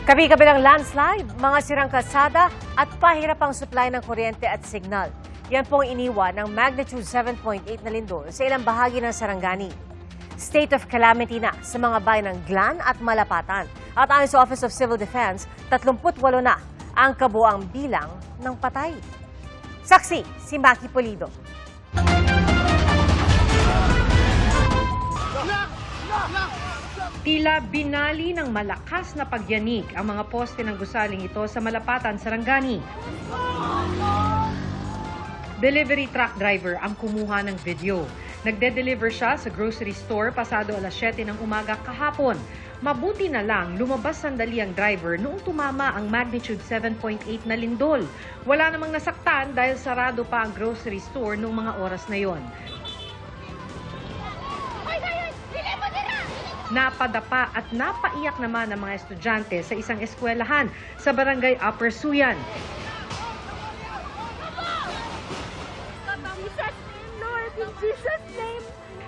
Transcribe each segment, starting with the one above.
Kabi-kabilang landslide, mga sirang kalsada at pahirapang supply ng kuryente at signal. Yan pong iniwan ng magnitude 7.8 na lindol sa ilang bahagi ng Sarangani. State of calamity na sa mga bayan ng Glan at Malapatan. At ayon sa Office of Civil Defense, 38 na ang kabuang bilang ng patay. Saksi, si Maki Pulido. Tila binali ng malakas na pagyanig ang mga poste ng gusaling ito sa Malapatan, Sarangani. Delivery truck driver ang kumuha ng video. Nagde-deliver siya sa grocery store pasado alas 7 ng umaga kahapon. Mabuti na lang lumabas sandali ang driver noong tumama ang magnitude 7.8 na lindol. Wala namang nasaktan dahil sarado pa ang grocery store noong mga oras na yon. Napadapa at napaiyak naman ang mga estudyante sa isang eskwelahan sa barangay Upper Suyan.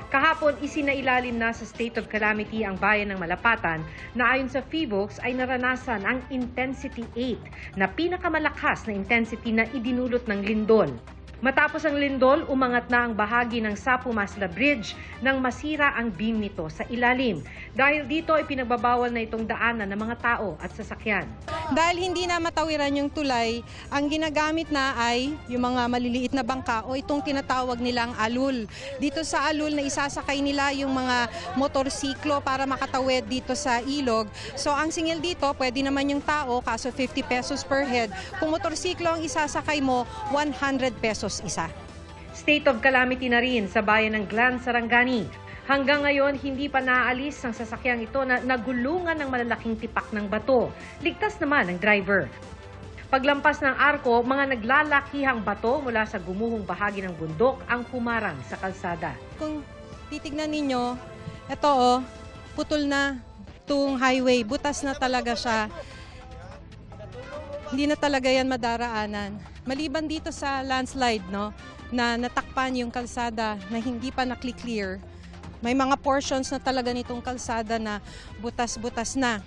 Kahapon, isinailalim na sa state of calamity ang bayan ng Malapatan na ayon sa PHIVOLCS ay naranasan ang intensity 8 na pinakamalakas na intensity na idinulot ng lindol. Matapos ang lindol, umangat na ang bahagi ng Sapu Masla Bridge nang masira ang beam nito sa ilalim. Dahil dito ay pinagbabawal na itong daanan ng mga tao at sasakyan. Dahil hindi na matawiran yung tulay, ang ginagamit na ay yung mga maliliit na bangka o itong tinatawag nilang alul. Dito sa alul na isasakay nila yung mga motorsiklo para makatawid dito sa ilog. So ang singil dito, pwede naman yung tao, kaso 50 pesos per head. Kung motorsiklo ang isasakay mo, 100 pesos isa. State of calamity na rin sa bayan ng Glan, Sarangani. Hanggang ngayon, hindi pa naaalis ang sasakyang ito na nagulungan ng malalaking tipak ng bato. Ligtas naman ang driver. Paglampas ng arko, mga naglalakihang bato mula sa gumuhong bahagi ng bundok ang pumarang sa kalsada. Kung titignan ninyo, ito putol na itong highway. Butas na talaga siya. Hindi na talaga yan madaraanan. Maliban dito sa landslide, na natakpan yung kalsada na hindi pa nakli-clear. May mga portions na talaga nitong kalsada na butas-butas na.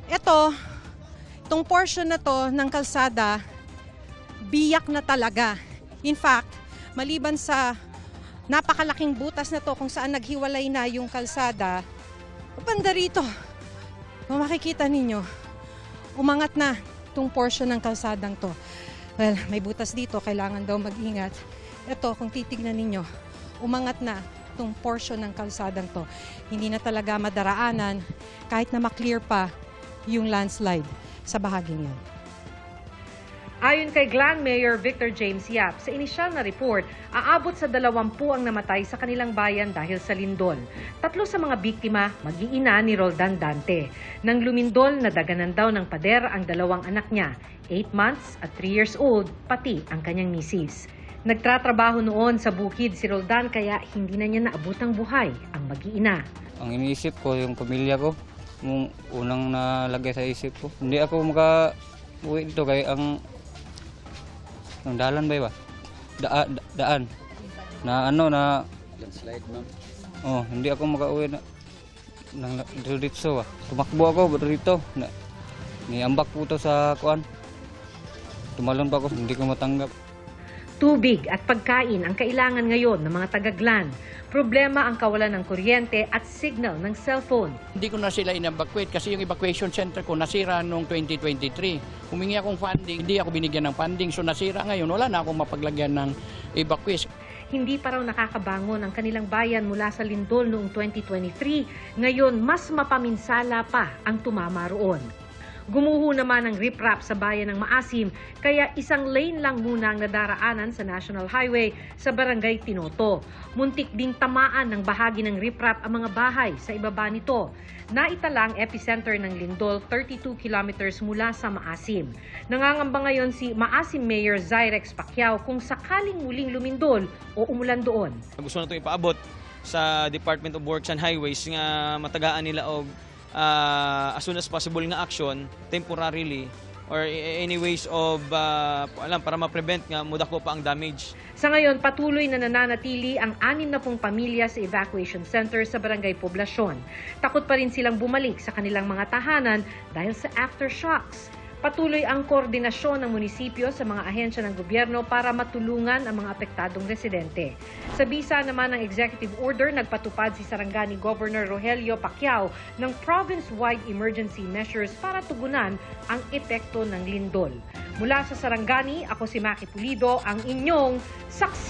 Itong portion na to ng kalsada, biyak na talaga. In fact, maliban sa napakalaking butas na to kung saan naghiwalay na yung kalsada, banda rito, kung makikita ninyo, umangat na itong portion ng kalsadang to. Well, may butas dito, kailangan daw mag-ingat. Ito, kung titignan ninyo, umangat na itong portion ng kalsadang to. Hindi na talaga madaraanan kahit na maklear pa yung landslide sa bahaging yan. Ayon kay Glan Mayor Victor James Yap, sa inisyal na report, aabot sa 20 ang namatay sa kanilang bayan dahil sa lindol. 3 sa mga biktima, mag-iina ni Roldan Dante. Nang lumindol, nadaganan daw ng pader ang 2 anak niya, 8 months at 3 years old, pati ang kanyang misis. Nagtratrabaho noon sa bukid si Roldan kaya hindi na niya naabot ang buhay ang mag-iina. Ang iniisip ko, yung pamilya ko, yung unang nalagay sa isip ko. Hindi ako maka-uwi dito kaya ang dalan ba? Daan. Na Landslide, ma'am. Oh, hindi ako maka-uwi na dito. Tumakbo ako dito. Niambak po to sa kuan. Tumalon pa ako, hindi ko matanggap. Tubig at pagkain ang kailangan ngayon ng mga taga-Glan. Problema ang kawalan ng kuryente at signal ng cellphone. Hindi ko na sila in-evacuate kasi yung evacuation center ko nasira noong 2023. Humingi akong funding, hindi ako binigyan ng funding. So nasira ngayon, wala na akong mapaglagyan ng evacuation. Hindi pa raw nakakabangon ang kanilang bayan mula sa lindol noong 2023. Ngayon, mas mapaminsala pa ang tumama roon. Gumuho naman ang riprap sa bayan ng Maasim, kaya isang lane lang muna ang nadaraanan sa National Highway sa Barangay Tinoto. Muntik ding tamaan ng bahagi ng riprap ang mga bahay sa ibaba nito. Naitala ang epicenter ng lindol 32 kilometers mula sa Maasim. Nangangamba ngayon si Maasim Mayor Zyrex Pacquiao kung sakaling muling lumindol o umulan doon. Gusto na ito ipaabot sa Department of Works and Highways nga matagaan nila og as soon as possible nga action temporarily or any ways of para ma-prevent nga mudako pa ang damage. Sa ngayon, patuloy na nananatili ang 60 pamilya sa evacuation center sa Barangay Poblasyon. Takot pa rin silang bumalik sa kanilang mga tahanan dahil sa aftershocks. Patuloy ang koordinasyon ng munisipyo sa mga ahensya ng gobyerno para matulungan ang mga apektadong residente. Sa bisa naman ng executive order, nagpatupad si Sarangani Governor Rogelio Pacquiao ng province-wide emergency measures para tugunan ang epekto ng lindol. Mula sa Sarangani, ako si Maki Pulido, ang inyong saksi.